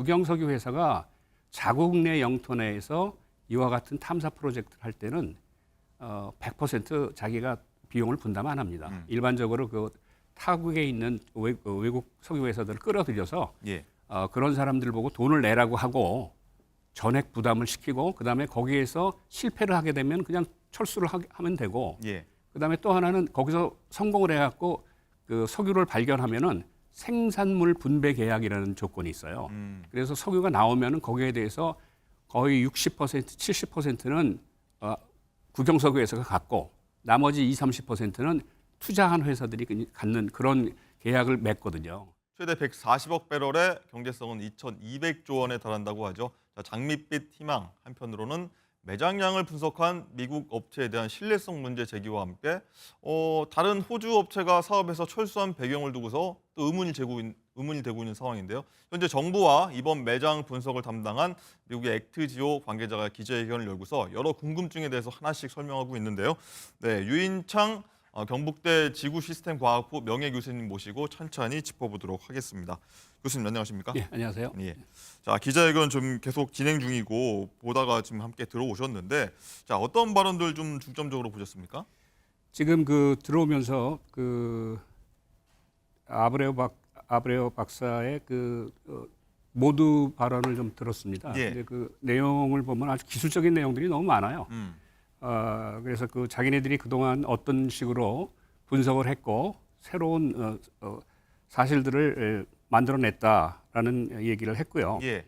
국영석유 회사가 자국 내 영토 내에서 이와 같은 탐사 프로젝트를 할 때는 100% 자기가 비용을 분담 안 합니다. 일반적으로 그 타국에 있는 외국 석유 회사들을 끌어들여서 예. 그런 사람들 보고 돈을 내라고 하고 전액 부담을 시키고 그다음에 거기에서 실패를 하게 되면 그냥 철수를 하면 되고 예. 그다음에 또 하나는 거기서 성공을 해갖고 그 석유를 발견하면은 생산물 분배 계약이라는 조건이 있어요. 그래서 석유가 나오면은 거기에 대해서 거의 60%, 70%는 국영석유 회사가 갖고 나머지 20, 30%는 투자한 회사들이 갖는 그런 계약을 맺거든요. 최대 140억 배럴의 경제성은 2,200조 원에 달한다고 하죠. 자, 장밋빛 희망 한편으로는 매장량을 분석한 미국 업체에 대한 신뢰성 문제 제기와 함께 다른 호주 업체가 사업에서 철수한 배경을 두고서 또 의문이 되고 있는 상황인데요. 현재 정부와 이번 매장 분석을 담당한 미국의 액트지오 관계자가 기자회견을 열고서 여러 궁금증에 대해서 하나씩 설명하고 있는데요. 네, 유인창 경북대 지구시스템과학부 명예교수님 모시고 천천히 짚어보도록 하겠습니다. 교수님 안녕하십니까? 예, 안녕하세요. 예. 자, 기자회견 좀 계속 진행 중이고 보다가 지금 함께 들어오셨는데 자, 어떤 발언들 좀 중점적으로 보셨습니까? 지금 그 들어오면서 그 아브레오 박사의 그 모두 발언을 좀 들었습니다. 예. 근데 그 내용을 보면 아주 기술적인 내용들이 너무 많아요. 그래서 그 자기네들이 그동안 어떤 식으로 분석을 했고 새로운 사실들을 만들어냈다라는 얘기를 했고요. 예.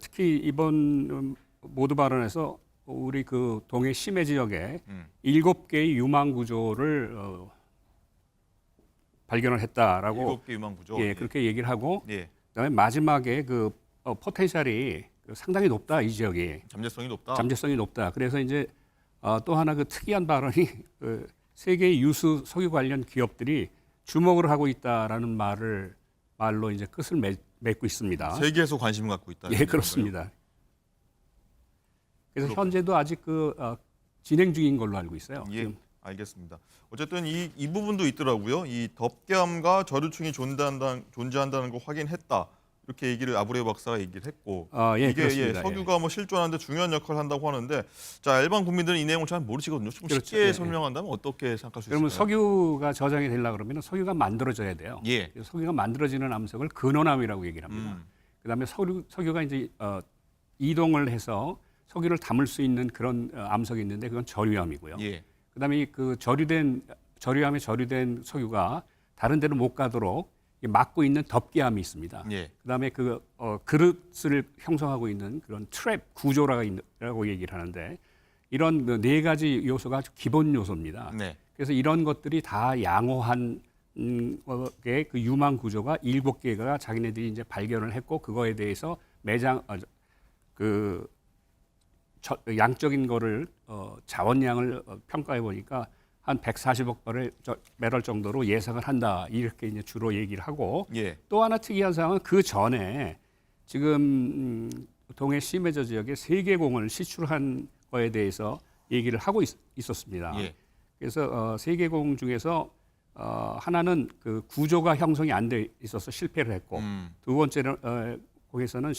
특히 이번 모두 발언에서 우리 그 동해 심해 지역에 7개의 유망 구조를 발견을 했다라고 7개 유망 구조. 예, 그렇게 얘기를 하고 예. 그다음에 마지막에 그 포텐셜이 상당히 높다 이 지역이 잠재성이 높다. 잠재성이 높다. 그래서 이제 또 하나 그 특이한 발언이 그 세계의 유수 석유 관련 기업들이 주목을 하고 있다라는 말로 이제 끝을 맺고 있습니다. 세계에서 관심을 갖고 있다. 예, 그렇습니다. 그래서 현재도 아직 그 진행 중인 걸로 알고 있어요. 예, 지금. 알겠습니다. 어쨌든 이 부분도 있더라고요. 이 덮개암과 저류층이 존재한다는 거 확인했다. 이렇게 얘기를 아브레오 박사가 얘기를 했고 예, 이게 그렇습니다. 석유가 뭐 실존하는데 중요한 역할을 한다고 하는데 자, 일반 국민들은 이 내용을 잘 모르시거든요. 좀 그렇죠. 쉽게 예, 설명한다면 어떻게 생각할 수 그러면 있을까요? 석유가 저장이 되려고 그러면 석유가 만들어져야 돼요. 예. 그래서 석유가 만들어지는 암석을 근원암이라고 얘기를 합니다. 그다음에 석유가 이제 이동을 해서 석유를 담을 수 있는 그런 암석이 있는데 그건 저류암이고요. 예. 그다음에 그 저류암에 저류된 석유가 다른 데로 못 가도록 막고 있는 덮개암이 있습니다. 예. 그다음에 그 그릇을 형성하고 있는 그런 트랩 구조라고 얘기를 하는데 이런 그 네 가지 요소가 아주 기본 요소입니다. 네. 그래서 이런 것들이 다 양호한 게 그 유망 구조가 7개가 자기네들이 이제 발견을 했고 그거에 대해서 양적인 거를 자원량을 평가해 보니까 한 140억 배럴 정도로 예상을 한다 이렇게 이제 주로 얘기를 하고 예. 또 하나 특이한 사항은 그 전에 지금 동해 심해저 지역에 세계공을 시출한 거에 대해서 얘기를 하고 있었습니다. 예. 그래서 세계공 중에서 하나는 그 구조가 형성이 안 돼 있어서 실패를 했고 두 번째는 공에서는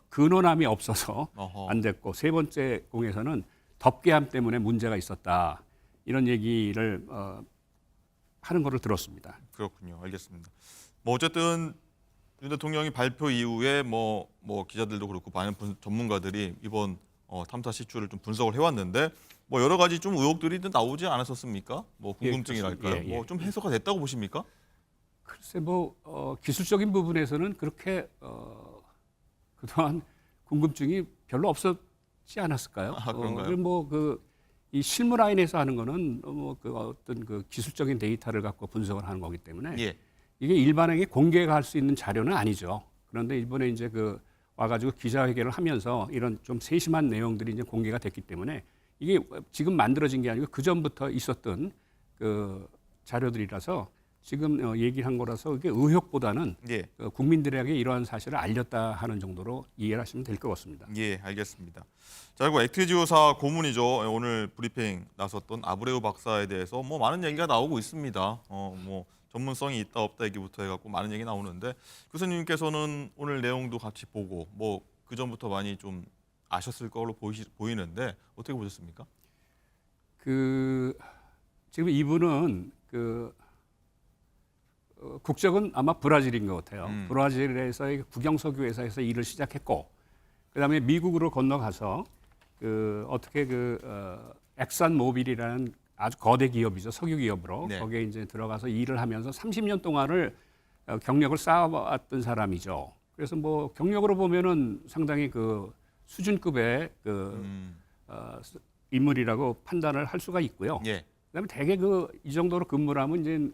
근원암이 없어서 어허. 안 됐고 세 번째 공에서는 덮개암 때문에 문제가 있었다 이런 얘기를 하는 거를 들었습니다. 그렇군요. 알겠습니다. 뭐 어쨌든 윤 대통령이 발표 이후에 뭐 기자들도 그렇고 많은 전문가들이 이번 탐사 시추를 좀 분석을 해왔는데 뭐 여러 가지 좀 의혹들이 나오지 않았었습니까? 뭐 궁금증이랄까요? 예. 뭐 좀 해소가 됐다고 보십니까? 글쎄 기술적인 부분에서는 그렇게 그동안 궁금증이 별로 없었지 않았을까요? 그런가요? 이 실무 라인에서 하는 거는 어떤 그 기술적인 데이터를 갖고 분석을 하는 거기 때문에 예. 이게 일반에게 공개가 할 수 있는 자료는 아니죠. 그런데 이번에 이제 와가지고 기자회견을 하면서 이런 좀 세심한 내용들이 이제 공개가 됐기 때문에 이게 지금 만들어진 게 아니고 그 전부터 있었던 그 자료들이라서 지금 얘기한 거라서 이게 의혹보다는 예. 국민들에게 이러한 사실을 알렸다 하는 정도로 이해를 하시면 될 것 같습니다. 예, 알겠습니다. 자, 그리고 액트지오사 고문이죠. 오늘 브리핑 나섰던 아브레오 박사에 대해서 뭐 많은 얘기가 나오고 있습니다. 뭐 전문성이 있다 없다 얘기부터 해갖고 많은 얘기 나오는데 교수님께서는 오늘 내용도 같이 보고 뭐 그 전부터 많이 좀 아셨을 걸로 보이는데 어떻게 보셨습니까? 지금 이분은 국적은 아마 브라질인 것 같아요. 브라질에서의 국영석유 회사에서 일을 시작했고, 그다음에 미국으로 건너가서 어떻게 엑산 모빌이라는 아주 거대 기업이죠, 석유 기업으로. 네. 거기에 이제 들어가서 일을 하면서 30년 동안을 경력을 쌓아왔던 사람이죠. 그래서 뭐 경력으로 보면은 상당히 수준급의 인물이라고 판단을 할 수가 있고요. 예. 그다음에 대개 이 정도로 근무를 하면 이제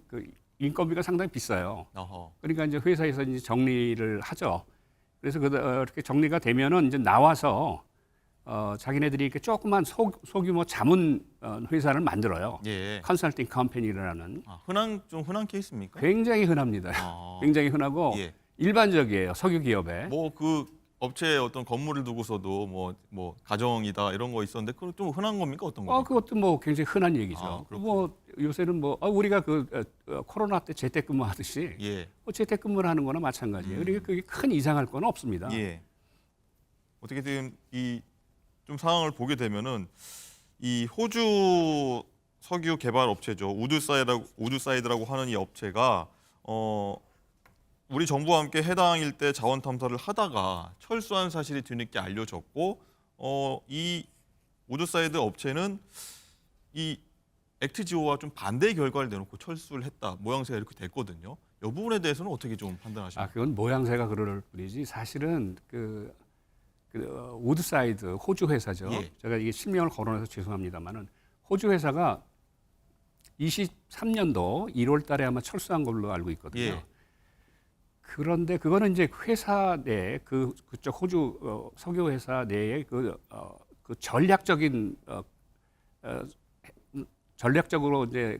인건비가 상당히 비싸요. 어허. 그러니까 이제 회사에서 이제 정리를 하죠. 그래서 이렇게 정리가 되면은 이제 나와서 자기네들이 이렇게 조그만 소규모 자문 회사를 만들어요. 예. 컨설팅 컴퍼니라는. 좀 흔한 케이스입니까? 굉장히 흔합니다. 굉장히 흔하고 예. 일반적이에요. 석유 기업에. 뭐 그 업체에 어떤 건물을 두고서도 뭐 가정이다 이런 거 있었는데 그건 좀 흔한 겁니까 어떤 겁니까? 그것도 뭐 굉장히 흔한 얘기죠. 그렇군요. 뭐 요새는 우리가 코로나 때 재택근무하듯이 예. 재택근무를 하는 거나 마찬가지예요. 그러니까 그게 큰 이상할 건 없습니다. 예. 어떻게든 좀 상황을 보게 되면은 이 호주 석유 개발 업체죠. 우드사이드라고 하는 이 업체가 우리 정부와 함께 해당 일대 자원 탐사를 하다가 철수한 사실이 뒤늦게 알려졌고 이 우드사이드 업체는 이 액트지오와 좀 반대의 결과를 내놓고 철수를 했다. 모양새가 이렇게 됐거든요. 이 부분에 대해서는 어떻게 좀 판단하십니까? 그건 모양새가 그럴 뿐이지 사실은 우드사이드 호주 회사죠. 예. 제가 이게 실명을 거론해서 죄송합니다만은 호주 회사가 23년도 1월 달에 아마 철수한 걸로 알고 있거든요. 예. 그런데 그거는 이제 회사 내 그쪽 호주 석유 회사 내에 그 전략적으로 이제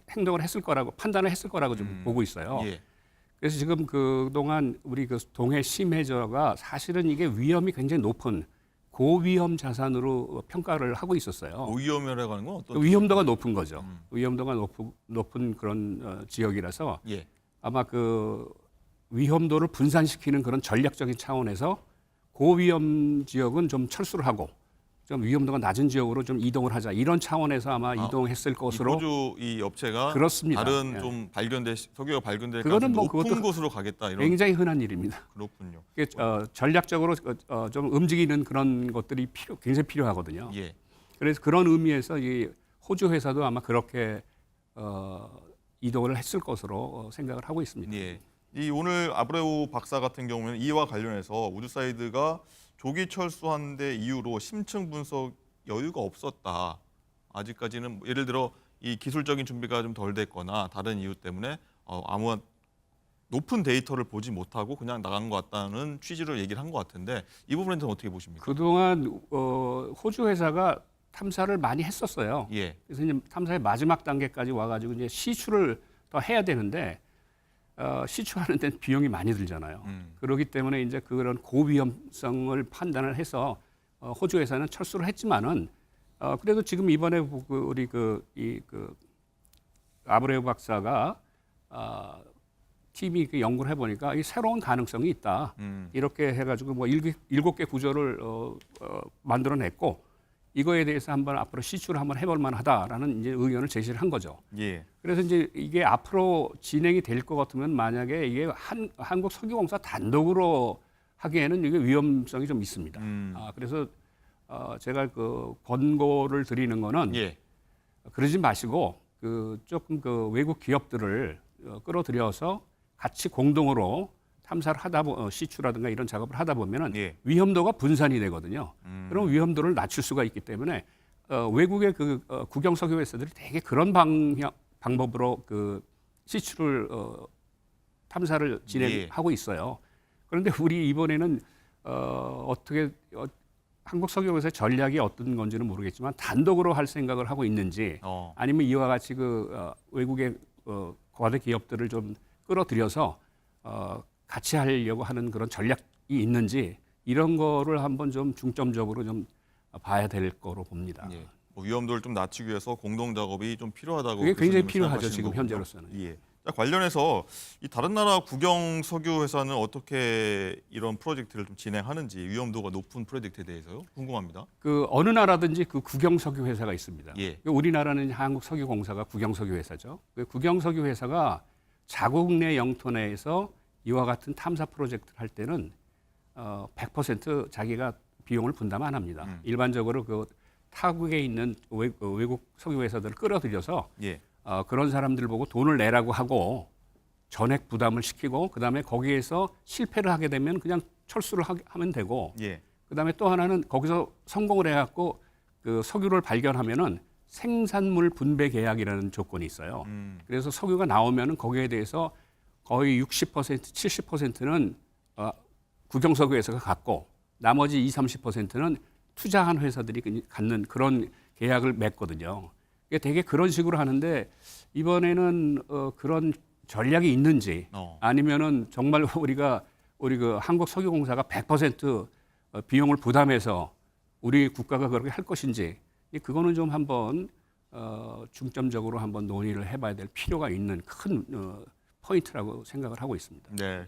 행동을 했을 거라고 판단을 했을 거라고 좀 보고 있어요. 예. 그래서 지금 그동안 우리 동해 심해저가 사실은 이게 위험이 굉장히 높은 고위험 자산으로 평가를 하고 있었어요. 고위험이라고 하는 건 어떤 위험도가 높은 거죠. 위험도가 높은 그런 지역이라서 예. 아마 위험도를 분산시키는 그런 전략적인 차원에서 고위험 지역은 좀 철수를 하고 좀 위험도가 낮은 지역으로 좀 이동을 하자 이런 차원에서 아마 이동했을 것으로 호주 이 업체가 그렇습니다. 다른 예. 좀 석유가 발견될 그거는 가능성이 뭐 높은 곳으로 가겠다 이런. 굉장히 흔한 일입니다. 그렇군요. 이게, 전략적으로 좀 움직이는 그런 것들이 굉장히 필요하거든요. 예. 그래서 그런 의미에서 이 호주 회사도 아마 그렇게 이동을 했을 것으로 생각을 하고 있습니다. 예. 이 오늘 아브레우 박사 같은 경우는 이와 관련해서 우드사이드가 조기 철수한 데 이후로 심층 분석 여유가 없었다. 아직까지는 예를 들어 이 기술적인 준비가 좀 덜 됐거나 다른 이유 때문에 아무한 높은 데이터를 보지 못하고 그냥 나간 것 같다는 취지로 얘기를 한 것 같은데 이 부분에 대해서 어떻게 보십니까? 그동안 호주 회사가 탐사를 많이 했었어요. 예. 그래서 이제 탐사의 마지막 단계까지 와가지고 이제 시추를 더 해야 되는데 시추하는 데는 비용이 많이 들잖아요. 그렇기 때문에 이제 그런 고위험성을 판단을 해서 호주 회사는 철수를 했지만은 그래도 지금 이번에 우리 아브레우 박사가 팀이 연구를 해보니까 이 새로운 가능성이 있다. 이렇게 해가지고 뭐 7개 구조를 만들어냈고 이거에 대해서 한번 앞으로 시추를 한번 해볼 만하다라는 이제 의견을 제시를 한 거죠. 예. 그래서 이제 이게 앞으로 진행이 될 것 같으면 만약에 이게 한국 석유공사 단독으로 하기에는 이게 위험성이 좀 있습니다. 그래서 제가 권고를 드리는 거는 예. 그러지 마시고 조금 외국 기업들을 끌어들여서 같이 공동으로 탐사를 시추라든가 이런 작업을 하다 보면은 예. 위험도가 분산이 되거든요. 그럼 위험도를 낮출 수가 있기 때문에 외국의 국영석유 회사들이 되게 그런 방법으로 시추를 탐사를 진행하고 있어요. 그런데 우리 이번에는 어떻게 한국 석유회사의 전략이 어떤 건지는 모르겠지만 단독으로 할 생각을 하고 있는지 아니면 이와 같이 외국의 거대 기업들을 좀 끌어들여서 같이 하려고 하는 그런 전략이 있는지 이런 거를 한번 좀 중점적으로 좀 봐야 될 거로 봅니다. 예. 위험도를 좀 낮추기 위해서 공동 작업이 좀 필요하다고 그게 굉장히 교수님은 필요하죠, 생각하시는 지금 거군요. 현재로서는. 예. 자, 관련해서 이 다른 나라 국영 석유 회사는 어떻게 이런 프로젝트를 좀 진행하는지 위험도가 높은 프로젝트에 대해서요 궁금합니다. 그 어느 나라든지 그 국영 석유 회사가 있습니다. 예. 우리나라는 한국석유공사가 국영 석유 회사죠. 그 국영 석유 회사가 자국 내 영토 내에서 이와 같은 탐사 프로젝트를 할 때는 100% 자기가 비용을 분담 안 합니다. 일반적으로 그 타국에 있는 외국 석유 회사들을 끌어들여서 예. 그런 사람들 보고 돈을 내라고 하고 전액 부담을 시키고 그다음에 거기에서 실패를 하게 되면 그냥 철수를 하면 되고 예. 그다음에 또 하나는 거기서 성공을 해갖고 그 석유를 발견하면은 생산물 분배 계약이라는 조건이 있어요. 그래서 석유가 나오면은 거기에 대해서 거의 60%, 70%는 국영석유 회사가 갖고 나머지 20, 30%는 투자한 회사들이 갖는 그런 계약을 맺거든요. 이게 되게 그런 식으로 하는데 이번에는 그런 전략이 있는지 아니면은 정말 우리 그 한국석유공사가 100% 비용을 부담해서 우리 국가가 그렇게 할 것인지 그거는 좀 한번 중점적으로 한번 논의를 해봐야 될 필요가 있는 큰 포인트라고 생각을 하고 있습니다. 네.